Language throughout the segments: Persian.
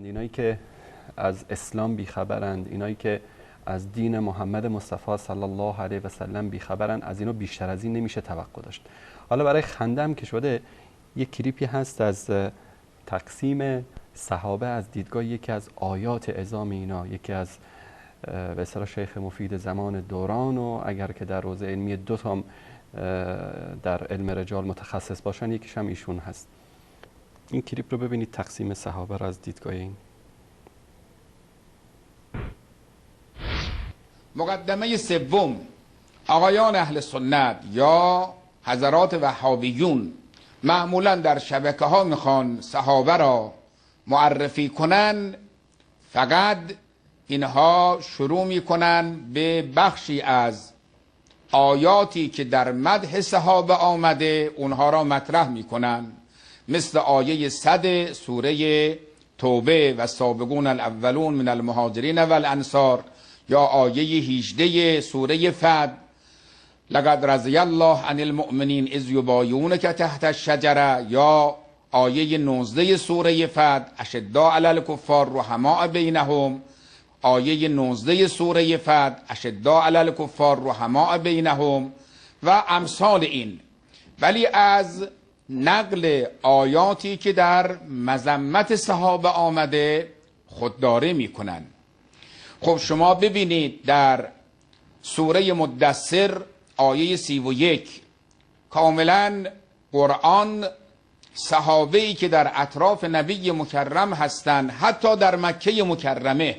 اینایی که از اسلام بیخبرند، اینایی که از دین محمد مصطفی صلی الله علیه و سلم بیخبرند، از اینو بیشتر از این نمیشه توقع داشت. حالا برای خندم که شده یک کلیپی هست از تقسیم صحابه از دیدگاه یکی از آیات عظام اینا، یکی از به اصطلاح شیخ مفید زمان دوران، و اگر که در حوزه علمی دو تا در علم رجال متخصص باشن یکیش هم ایشون هست. این کلیپ رو ببینید، تقسیم صحابه رو از دیدگاه این. مقدمه سوم، آقایان اهل سنت یا حضرات وهابیون معمولا در شبکه ها میخوان صحابه را معرفی کنن، فقط اینها شروع میکنن به بخشی از آیاتی که در مدح صحابه آمده اونها را مطرح میکنن، مثل آیه 100 سوره توبه و سابقون الاولون من المهاجرین والانصار، یا آیه 18 سوره فتح لقد رضی الله عن المؤمنین اذ یبایعونک تحت الشجره، یا آیه 19 سوره فتح اشداء علی الکفار رحماء بینهم، آیه 19 سوره فتح اشداء علی الکفار رحماء بینهم و امثال این. ولی از نقل آیاتی که در مذمت صحابه آمده خودداری میکنن. خب شما ببینید در سوره مدثر آیه 31 کاملا قرآن صحابه‌ای که در اطراف نبی مکرم هستند، حتی در مکه مکرمه،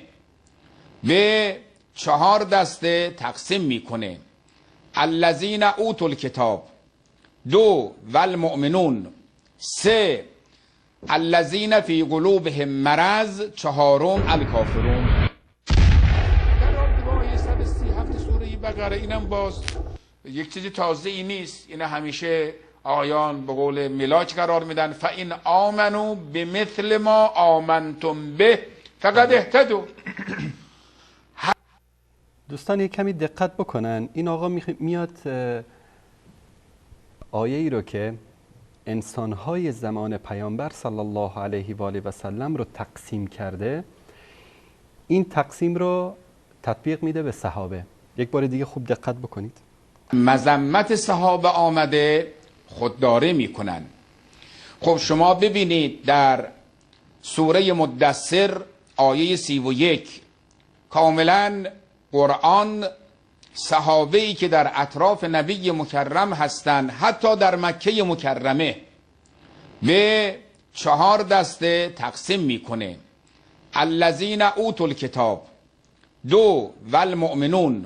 به 4 دسته تقسیم میکنه. الذین اوتوا الکتاب، 2 والمؤمنون، 3 الذین فی قلوبهم مرض، 4 الکافرون. در آیه 137 سوره بقره اینم باز یک چیزی تازه ای نیست، این همیشه آیان به قول ملاک قرار میدن، فَإِنْ آمنوا بِمِثْلِ مَا آمنتم به فقد اهتدوا. دوستان یک کمی دقت بکنن، این آقا میاد آیه ای رو که انسانهای زمان پیامبر صلی الله علیه و آله و سلم رو تقسیم کرده، این تقسیم رو تطبیق میده به صحابه. یک بار دیگه خوب دقت بکنید. مذمت صحابه آمده خودداری میکنن. خب شما ببینید در سوره مدثر آیه 31 کاملا قرآن صحابه‌ای که در اطراف نبی مکرم هستند، حتی در مکه مکرمه، به 4 دسته تقسیم میکنه. الذین اوتوا الکتاب، 2 والمؤمنون،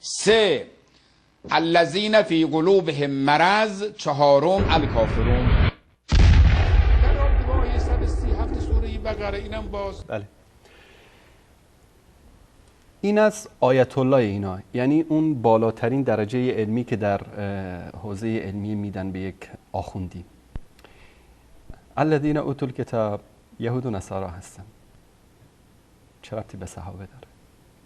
3 الذین فی قلوبهم مرض، 4 الکافرون. در آیه 137 سوره بقره اینم باز بله. این از آیت الله اینا، یعنی اون بالاترین درجه علمی که در حوزه علمی میدن به یک آخوندی. الذین اوتوا الکتاب، یهود و نصارا هستن. چه ربطی به صحابه داره؟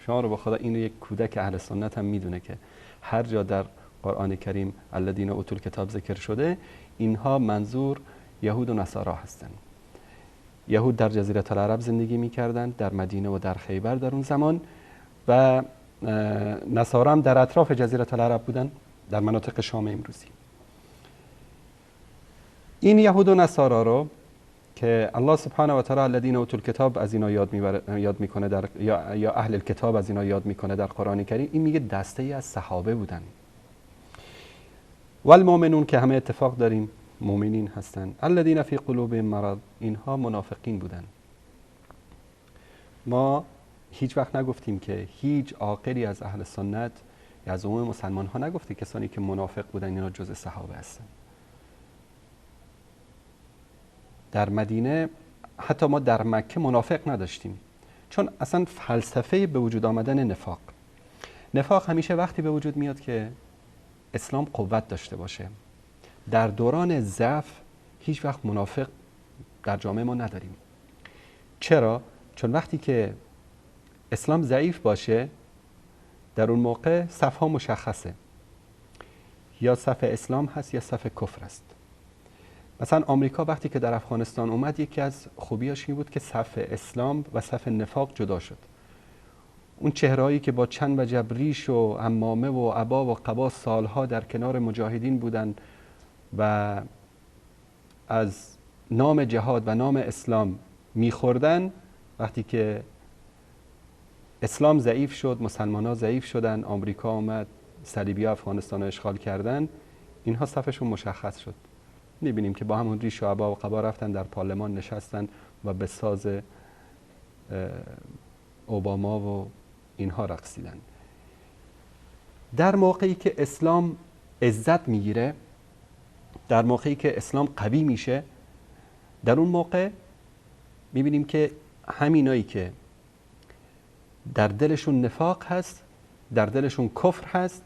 شما رو با خدا اینو یک کودک اهل سنت هم میدونه که هر جا در قرآن کریم الذین اوتوا الکتاب ذکر شده، اینها منظور یهود و نصارا هستن. یهود در جزیره العرب زندگی میکردند، در مدینه و در خیبر در اون زمان، و نصارا هم در اطراف جزیره العرب بودن، در مناطق شام امروزی. این یهود و نصارا رو که الله سبحانه و تعالی الذین اوتوا الکتاب از اینا یاد میکنه در یا اهل الکتاب از اینا یاد میکنه در قرآن کریم، این میگه دسته ای از صحابه بودن. والمؤمنون که همه اتفاق داریم مؤمنین هستن. الذین فی قلوبهم مرض، اینها منافقین بودن. ما هیچ وقت نگفتیم که هیچ عاقلی از اهل سنت یا از عموم مسلمان ها نگفته کسانی که منافق بودن اینا جز صحابه هستن. در مدینه حتی ما در مکه منافق نداشتیم، چون اصلا فلسفه به وجود آمدن نفاق همیشه وقتی به وجود میاد که اسلام قوت داشته باشه، در دوران ضعف هیچ وقت منافق در جامعه ما نداریم. چرا؟ چون وقتی که اسلام ضعیف باشه در اون موقع صفها مشخصه، یا صف اسلام هست یا صف کفر است. مثلا آمریکا وقتی که در افغانستان اومد یکی از خوبیاش این بود که صف اسلام و صف نفاق جدا شد. اون چهرهایی که با چند وجب ریش و عمامه و عبا و قبا سالها در کنار مجاهدین بودن و از نام جهاد و نام اسلام میخوردن، وقتی که اسلام ضعیف شد، مسلمان ها ضعیف شدن، آمریکا اومد صلیبی ها افغانستان رو اشغال کردن، اینها صفشون مشخص شد. میبینیم که با همون ریش و عبا و قبا رفتن در پارلمان نشستن و به ساز اوباما و اینها رقصیدن. در موقعی که اسلام عزت میگیره، در موقعی که اسلام قوی میشه، در اون موقع میبینیم که همینایی که در دلشون نفاق هست، در دلشون کفر هست،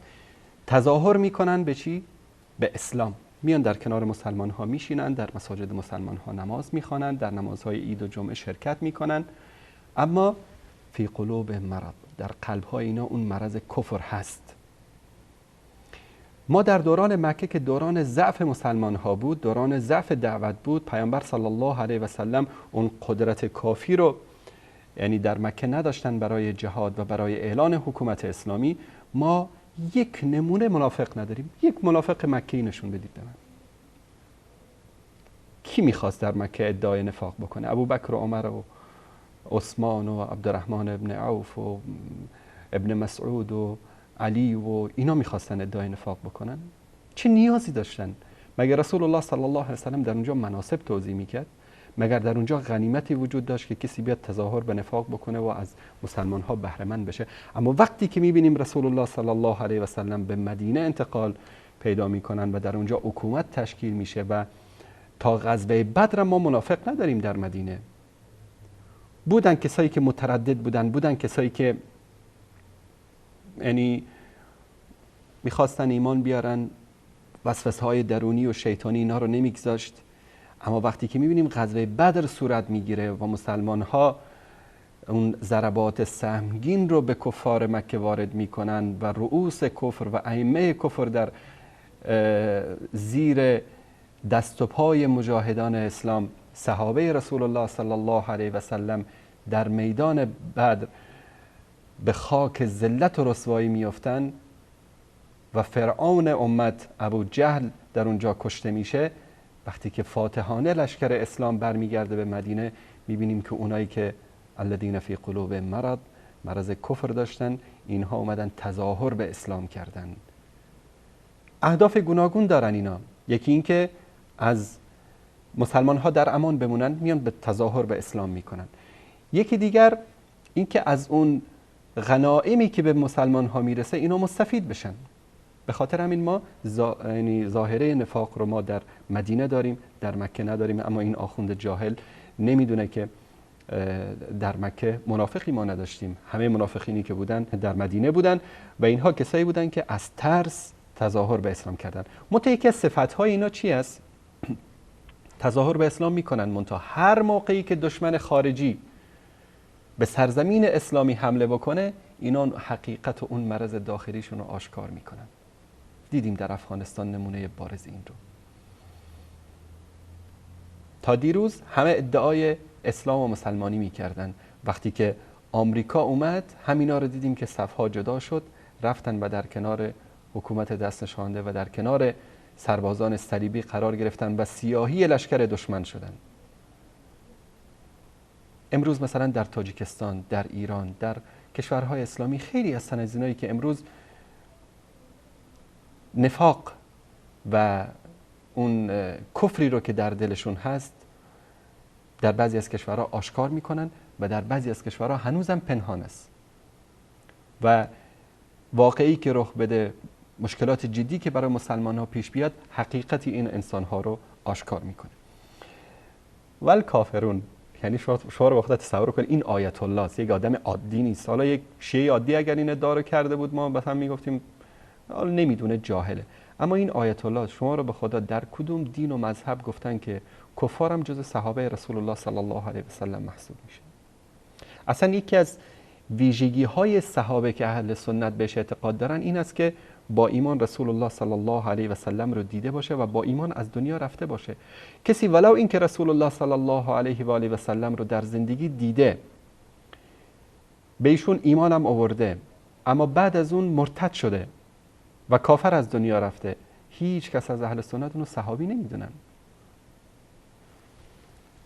تظاهر میکنن به چی؟ به اسلام. میان در کنار مسلمان ها میشینن، در مساجد مسلمان ها نماز میخوانن، در نمازهای عید و جمعه شرکت میکنن، اما فی قلوب مرض، در قلب های اینا اون مرض کفر هست. ما در دوران مکه که دوران ضعف مسلمان ها بود، دوران ضعف دعوت بود، پیامبر صلی الله علیه و سلم اون قدرت کافی رو یعنی در مکه نداشتن برای جهاد و برای اعلان حکومت اسلامی. ما یک نمونه منافق نداریم. یک منافق مکی نشون بدید به من. کی میخواست در مکه ادعای نفاق بکنه؟ ابوبکر و عمر و عثمان و عبدالرحمن ابن عوف و ابن مسعود و علی و اینا میخواستن ادعای نفاق بکنن؟ چه نیازی داشتن؟ مگر رسول الله صلی الله علیه و سلم در اونجا مناسب توزیع میکرد؟ مگر در اونجا غنیمتی وجود داشت که کسی بیاد تظاهر به نفاق بکنه و از مسلمان ها بهره مند بشه؟ اما وقتی که میبینیم رسول الله صلی الله علیه و سلم به مدینه انتقال پیدا میکنن و در اونجا حکومت تشکیل میشه و تا غزوه بدر ما منافق نداریم در مدینه. بودن کسایی که متردد بودن کسایی که یعنی میخواستن ایمان بیارن، وسوسه های درونی و شیطانی اینا رو نمیگذاشت. اما وقتی که میبینیم غزوه بدر صورت میگیره و مسلمان ها اون ضربات سهمگین رو به کفار مکه وارد میکنن و رؤوس کفر و ائمه کفر در زیر دست و پای مجاهدان اسلام، صحابه رسول الله صلی الله علیه و سلم در میدان بدر به خاک ذلت و رسوایی میافتن و فرعون امت ابو جهل در اونجا کشته میشه، وقتی که فاتحانه لشکر اسلام برمیگرده به مدینه، میبینیم که اونایی که الذین فی قلوب مرض کفر داشتن، اینها اومدن تظاهر به اسلام کردن. اهداف گوناگون دارن اینا. یکی این که از مسلمان ها در امان بمونن، میان به تظاهر به اسلام میکنن. یکی دیگر این که از اون غنایمی که به مسلمان ها میرسه اینا مستفید بشن. به خاطر همین ما ظاهره نفاق رو ما در مدینه داریم، در مکه نداریم. اما این آخوند جاهل نمیدونه که در مکه منافقی ما نداشتیم. همه منافقینی که بودن در مدینه بودن و اینها کسایی بودن که از ترس تظاهر به اسلام کردن. منتها یکی از صفت‌های اینا چی است؟ تظاهر به اسلام میکنن، منتها هر موقعی که دشمن خارجی به سرزمین اسلامی حمله بکنه، اینا حقیقت و اون مرض داخلیشون رو آشکار میکنن. دیدیم در افغانستان نمونه بارز این رو. تا دیروز همه ادعای اسلام و مسلمانی میکردن. وقتی که آمریکا اومد، همینا رو دیدیم که صفها جدا شد، رفتن و در کنار حکومت دست نشانده و در کنار سربازان صلیبی قرار گرفتن و سیاهی لشکر دشمن شدن. امروز مثلا در تاجیکستان، در ایران، در کشورهای اسلامی خیلی هستن از اینایی که امروز نفاق و اون کفری رو که در دلشون هست در بعضی از کشورها آشکار میکنن و در بعضی از کشورها هنوزم پنهان است. و واقعی که رخ بده، مشکلات جدی که برای مسلمان ها پیش بیاد، حقیقتی این انسان ها رو آشکار میکنه. ول کافرون، یعنی شما رو وقتا تصور کنید این آیت الله است، یک آدم عادی نیست. حالا یک شیعه عادی اگر این ادعا رو کرده بود، ما مثلا میگفتیم حالا نمیدونه، جاهله. اما این آیت الله شما رو به خدا در کدوم دین و مذهب گفتن که کفارم جز صحابه رسول الله صلی الله علیه و سلم محسوب میشه؟ اصلا یکی از ویژگی های صحابه که اهل سنت بهش اعتقاد دارن این است که با ایمان رسول الله صلی الله علیه و سلم رو دیده باشه و با ایمان از دنیا رفته باشه. کسی ولو این که رسول الله صلی الله علیه و آله و سلم رو در زندگی دیده، به ایشون ایمان هم آورده، اما بعد از اون مرتد شده و کافر از دنیا رفته، هیچ کس از اهل سنت اونو صحابی نمیدونن.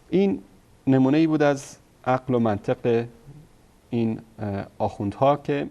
این نمونه‌ای بود از عقل و منطق این آخوندها که